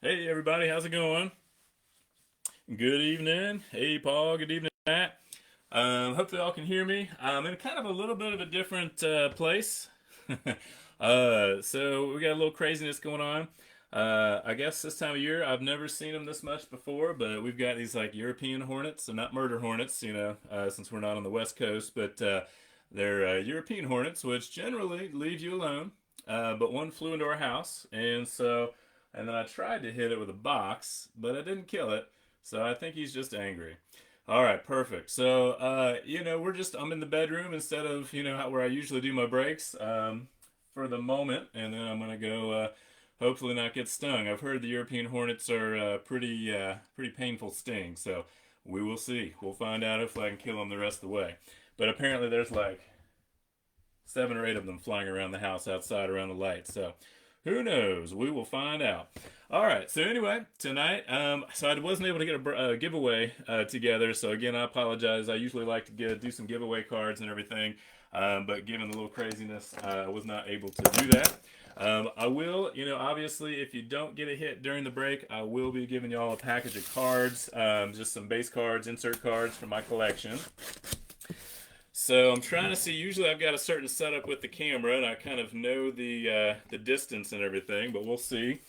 Hey everybody, how's it going? Good evening. Hey Paul, good evening Matt. Hopefully y'all can hear me. I'm in kind of a little bit of a different place. So we got a little craziness going on. I guess this time of year I've never seen them this much before, but we've got these like European hornets, so not murder hornets, since we're not on the West Coast, but they're European hornets, which generally leave you alone. But one flew into our house, and then I tried to hit it with a box, but I didn't kill it. So I think he's just angry. All right, perfect. So, I'm in the bedroom instead of, where I usually do my breaks for the moment, and then I'm going to go, hopefully not get stung. I've heard the European hornets are pretty painful sting, so we will see. We'll find out if I can kill them the rest of the way. But apparently there's like 7 or 8 of them flying around the house outside around the light, so who knows? We will find out. All right. So anyway, tonight, so I wasn't able to get a giveaway together. So again, I apologize. I usually like to do some giveaway cards and everything, but given the little craziness, I was not able to do that. I will, obviously, if you don't get a hit during the break, I will be giving y'all a package of cards, just some base cards, insert cards from my collection. So I'm trying to see. Usually, I've got a certain setup with the camera, and I kind of know the distance and everything. But we'll see.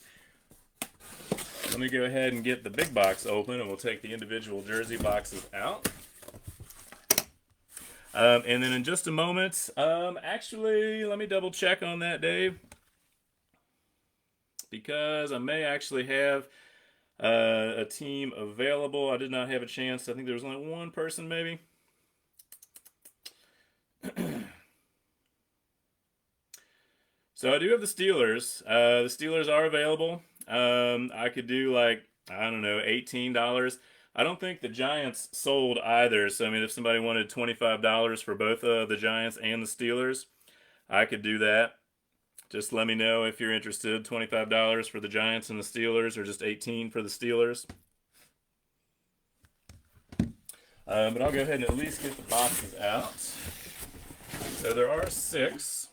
Let me go ahead and get the big box open, and we'll take the individual jersey boxes out. And then in just a moment, actually, let me double check on that, Dave, because I may actually have a team available. I did not have a chance. I think there was only one person, maybe. So I do have the Steelers. The Steelers are available. I could do like, I don't know, $18. I don't think the Giants sold either. So I mean, if somebody wanted $25 for both the Giants and the Steelers, I could do that. Just let me know if you're interested. $25 for the Giants and the Steelers, or just 18 for the Steelers. But I'll go ahead and at least get the boxes out. So there are 6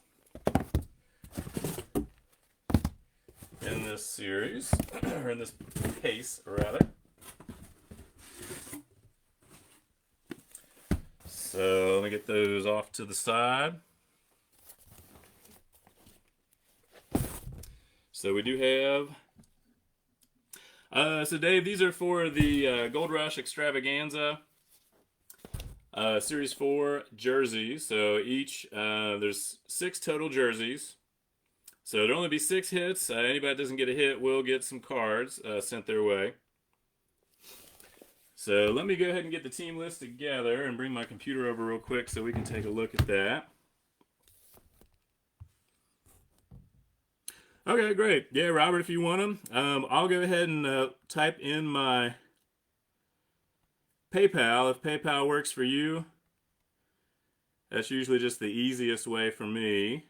in this series, or in this case, rather. So let me get those off to the side. So we do have. So Dave, these are for the Gold Rush Extravaganza Series 4 jerseys. So each, there's 6 total jerseys. So there'll only be 6 hits. Anybody that doesn't get a hit will get some cards sent their way. So let me go ahead and get the team list together and bring my computer over real quick so we can take a look at that. Okay, great. Yeah, Robert, if you want them, I'll go ahead and type in my PayPal if PayPal works for you. That's usually just the easiest way for me.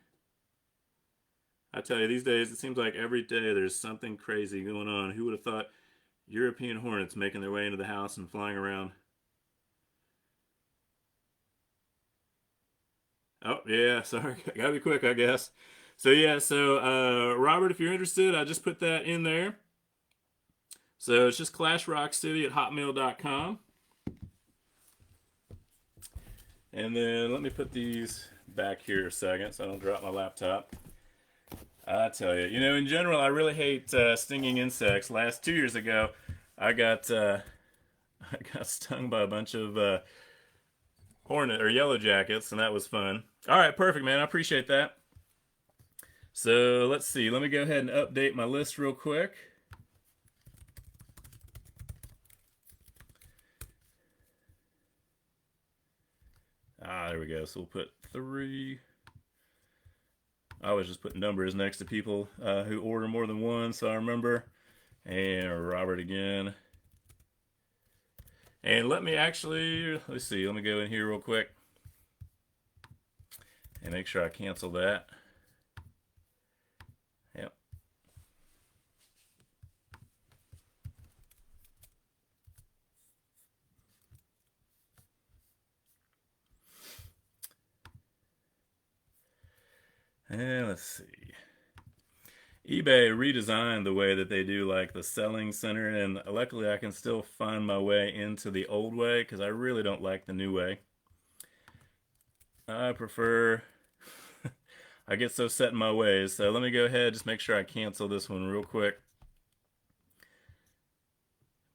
I tell you, these days it seems like every day there's something crazy going on. Who would have thought European hornets making their way into the house and flying around? Oh, yeah, sorry. Gotta be quick, I guess. So, yeah, Robert, if you're interested, I just put that in there. So, it's just clashrockcity at hotmail.com. And then let me put these back here a second so I don't drop my laptop. I tell you, in general, I really hate stinging insects. Last 2 years ago, I got I got stung by a bunch of hornet or yellow jackets, and that was fun. All right, perfect, man. I appreciate that. So let's see. Let me go ahead and update my list real quick. There we go. So we'll put 3. I always just put numbers next to people who order more than one, so I remember. And Robert again. And let me actually, let's see, let me go in here real quick and make sure I cancel that. Yep. And let's see. eBay redesigned the way that they do like the selling center, and luckily I can still find my way into the old way because I really don't like the new way. I prefer. I get so set in my ways, so let me go ahead, just make sure I cancel this one real quick.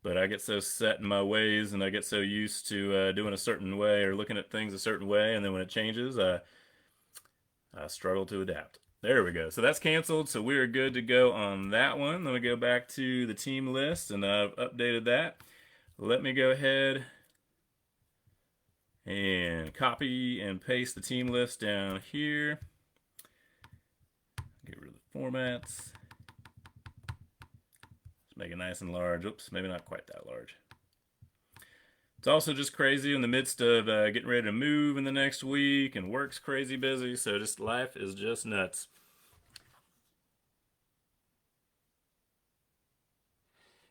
But I get so set in my ways, and I get so used to doing a certain way or looking at things a certain way, and then when it changes, I struggle to adapt. There we go. So that's canceled, so we're good to go on that one. Let me go back to the team list, and I've updated that. Let me go ahead and copy and paste the team list down here. Get rid of the formats. Make it nice and large. Oops, maybe not quite that large. It's also just crazy in the midst of getting ready to move in the next week, and work's crazy busy, so just life is just nuts.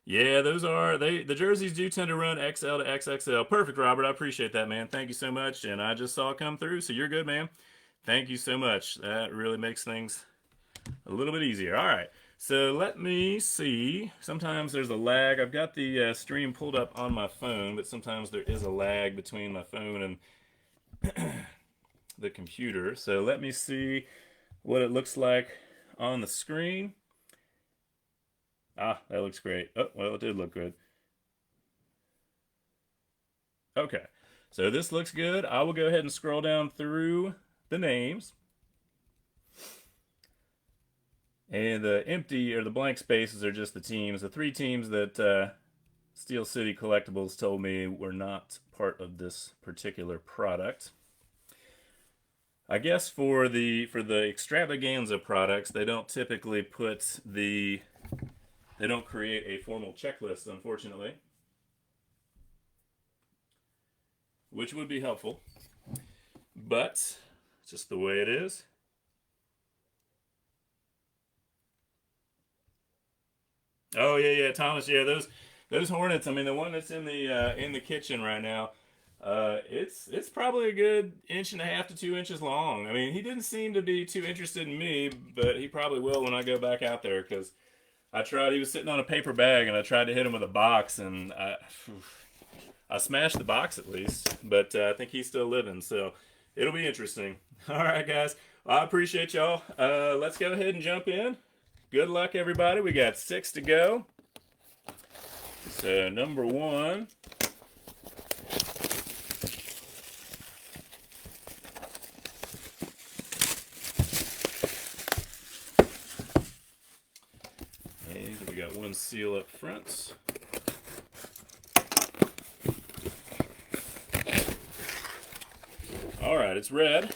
Yeah, those are the jerseys do tend to run XL to XXL. Perfect, Robert. I appreciate that, man. Thank you so much. And I just saw it come through, so you're good, man. Thank you so much. That really makes things a little bit easier. All right. So let me see. Sometimes there's a lag. I've got the stream pulled up on my phone, but sometimes there is a lag between my phone and the computer. So let me see what it looks like on the screen. Ah, that looks great. Oh, well, it did look good. Okay. So this looks good. I will go ahead and scroll down through the names. And the empty or the blank spaces are just the teams. The 3 teams that Steel City Collectibles told me were not part of this particular product. I guess for the extravaganza products, they don't typically they don't create a formal checklist, unfortunately, which would be helpful. But it's just the way it is. Oh yeah, Thomas. Yeah, those Hornets. I mean, the one that's in the kitchen right now. It's probably a good inch and a half to 2 inches long. I mean, he didn't seem to be too interested in me, but he probably will when I go back out there because I tried. He was sitting on a paper bag, and I tried to hit him with a box, and I smashed the box at least. But I think he's still living, so it'll be interesting. All right, guys. Well, I appreciate y'all. Let's go ahead and jump in. Good luck, everybody. We got 6 to go. So, number 1. And we got 1 seal up front. All right, it's red.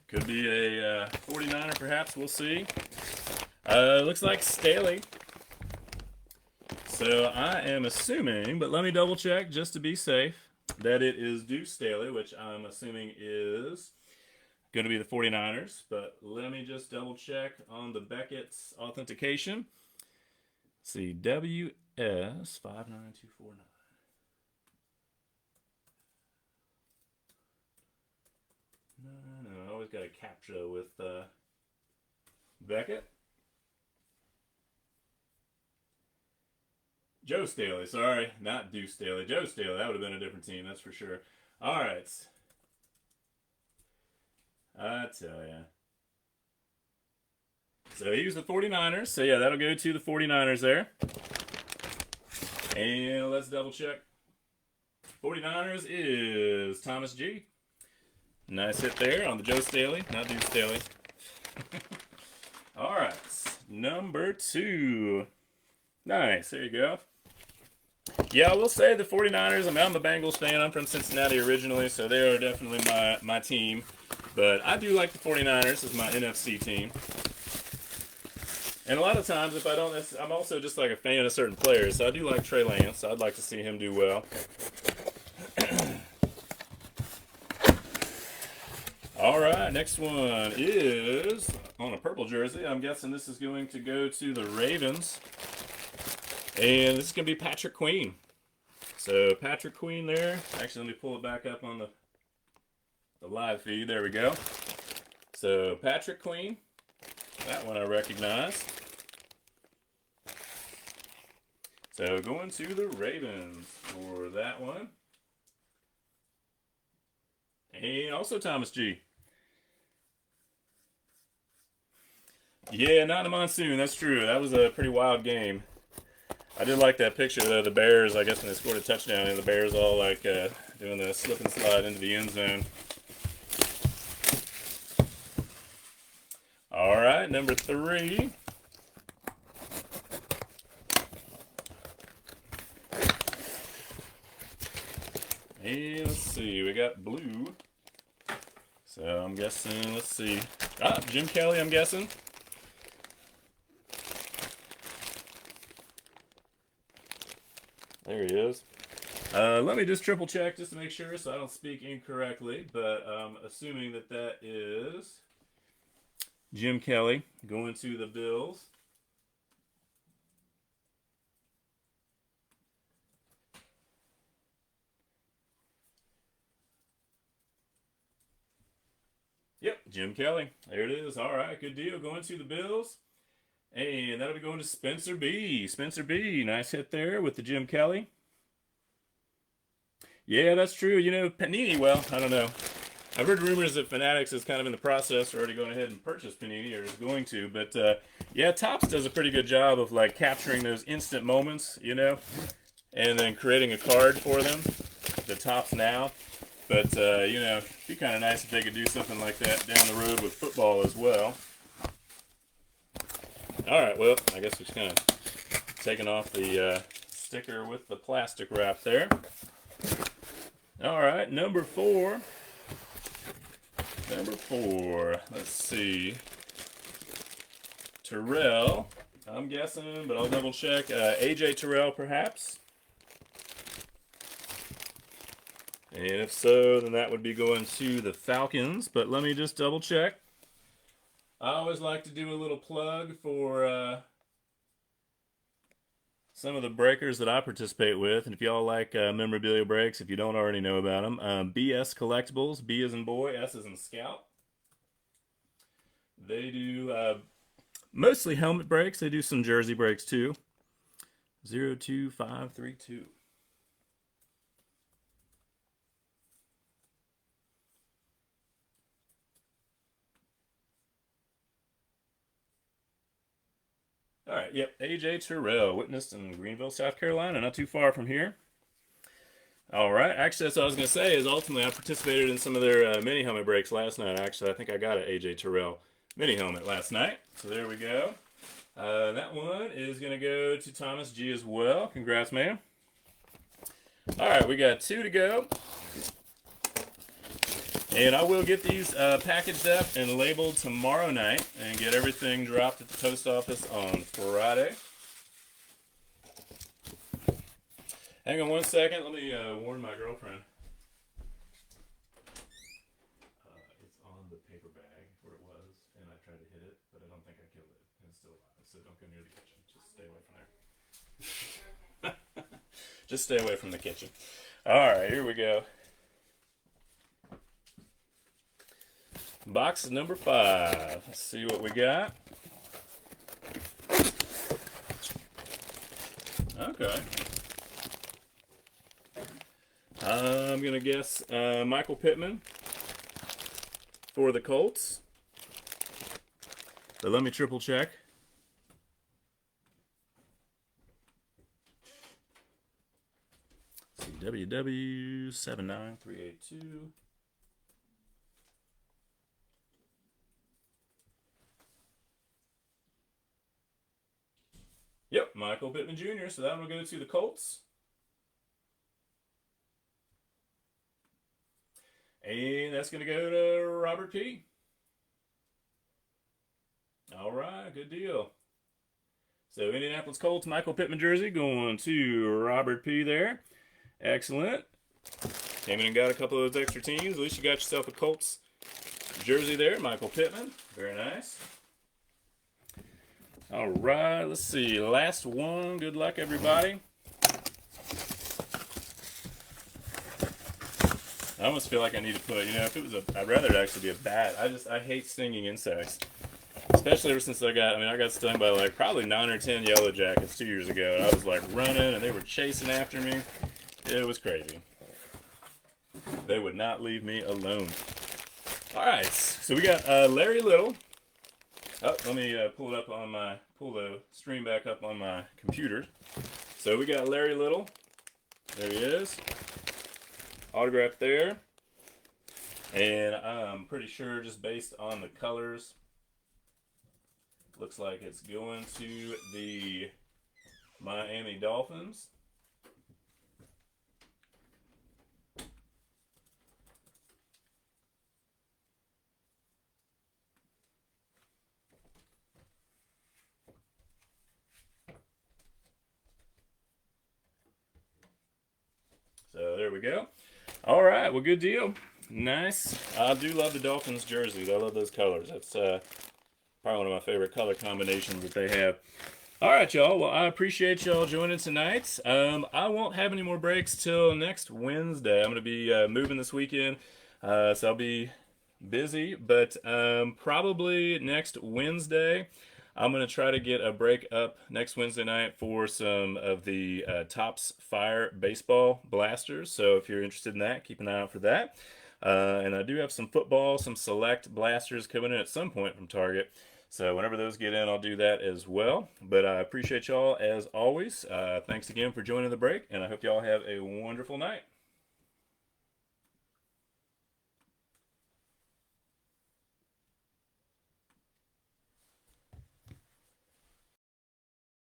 Could be a 49er, perhaps. We'll see. Looks like Staley. So I am assuming, but let me double check just to be safe, that it is Deuce Staley, which I'm assuming is going to be the 49ers. But let me just double check on the Beckett's authentication. Let's see, WS59249. No, I always got a CAPTCHA with Beckett. Joe Staley, sorry, not Deuce Staley. Joe Staley, that would have been a different team, that's for sure. All right. I tell ya. So he was the 49ers. So yeah, that'll go to the 49ers there. And let's double check. 49ers is Thomas G. Nice hit there on the Joe Staley, not Deuce Staley. All right, number 2. Nice, there you go. Yeah, I will say the 49ers, I'm a Bengals fan. I'm from Cincinnati originally, so they are definitely my team. But I do like the 49ers as my NFC team. And a lot of times, if I don't, I'm also just like a fan of certain players. So I do like Trey Lance. So I'd like to see him do well. All right, next one is on a purple jersey. I'm guessing this is going to go to the Ravens. And this is going to be Patrick Queen. So Patrick Queen there. Actually, let me pull it back up on the live feed. There we go. So Patrick Queen. That one I recognize. So going to the Ravens for that one. And also Thomas G. Yeah, not in a monsoon. That's true. That was a pretty wild game. I did like that picture though. The Bears, I guess, when they scored a touchdown, and the Bears all like doing the slip and slide into the end zone. All right, number 3. And let's see, we got blue. So I'm guessing, let's see. Jim Kelly, I'm guessing. There he is. Let me just triple check just to make sure so I don't speak incorrectly, but I'm assuming that that is Jim Kelly going to the Bills. Yep, Jim Kelly. There it is. All right, good deal. Going to the Bills. And that'll be going to Spencer B. Spencer B. Nice hit there with the Jim Kelly. Yeah, that's true. You know, Panini, well, I don't know. I've heard rumors that Fanatics is kind of in the process or already going ahead and purchase Panini or is going to. But, yeah, Topps does a pretty good job of, like, capturing those instant moments, you know, and then creating a card for them, the Topps Now. But, you know, it'd be kind of nice if they could do something like that down the road with football as well. All right, well, I guess we're just kind of taking off the sticker with the plastic wrap there. All right, number 4. Number 4, let's see. Terrell, I'm guessing, but I'll double check. AJ Terrell, perhaps. And if so, then that would be going to the Falcons. But let me just double check. I always like to do a little plug for some of the breakers that I participate with. And if y'all like memorabilia breaks, if you don't already know about them, BS Collectibles, B as in boy, S as in scout. They do mostly helmet breaks. They do some jersey breaks too. 02532. All right, yep, AJ Terrell, witnessed in Greenville, South Carolina, not too far from here. All right, actually, that's what I was going to say, is ultimately I participated in some of their mini helmet breaks last night. Actually, I think I got an AJ Terrell mini helmet last night. So there we go. That one is going to go to Thomas G as well. Congrats, man. All right, we got 2 to go. And I will get these packaged up and labeled tomorrow night and get everything dropped at the post office on Friday. Hang on one second. Let me warn my girlfriend. It's on the paper bag where it was, and I tried to hit it, but I don't think I killed it. And it's still alive, so don't go near the kitchen. Just stay away from there. Just stay away from the kitchen. All right, here we go. Box number 5. Let's see what we got. Okay. I'm going to guess Michael Pittman for the Colts. But let me triple check. WW79382. Yep, Michael Pittman Jr., so that will go to the Colts. And that's going to go to Robert P. All right, good deal. So Indianapolis Colts, Michael Pittman jersey going to Robert P there. Excellent. Came in and got a couple of those extra teams. At least you got yourself a Colts jersey there, Michael Pittman. Very nice. All right, let's see. Last one. Good luck, everybody. I almost feel like I need to put, you know, if it was I'd rather it actually be a bat. I hate stinging insects. Especially ever since I got stung by like probably 9 or 10 yellow jackets 2 years ago. And I was like running and they were chasing after me. It was crazy. They would not leave me alone. All right, so we got Larry Little. Oh, let me pull the stream back up on my computer. So we got Larry Little. There he is. Autographed there. And I'm pretty sure just based on the colors, looks like it's going to the Miami Dolphins. So there we go. All right, well, good deal. Nice. I do love the Dolphins jerseys. I love those colors. That's probably one of my favorite color combinations that they have. All right, y'all. Well, I appreciate y'all joining tonight. I won't have any more breaks till next Wednesday. I'm going to be moving this weekend, so I'll be busy. But probably next Wednesday, I'm going to try to get a break up next Wednesday night for some of the Topps Fire baseball blasters. So if you're interested in that, keep an eye out for that. And I do have some football, some select blasters coming in at some point from Target. So whenever those get in, I'll do that as well. But I appreciate y'all as always. Thanks again for joining the break, and I hope y'all have a wonderful night.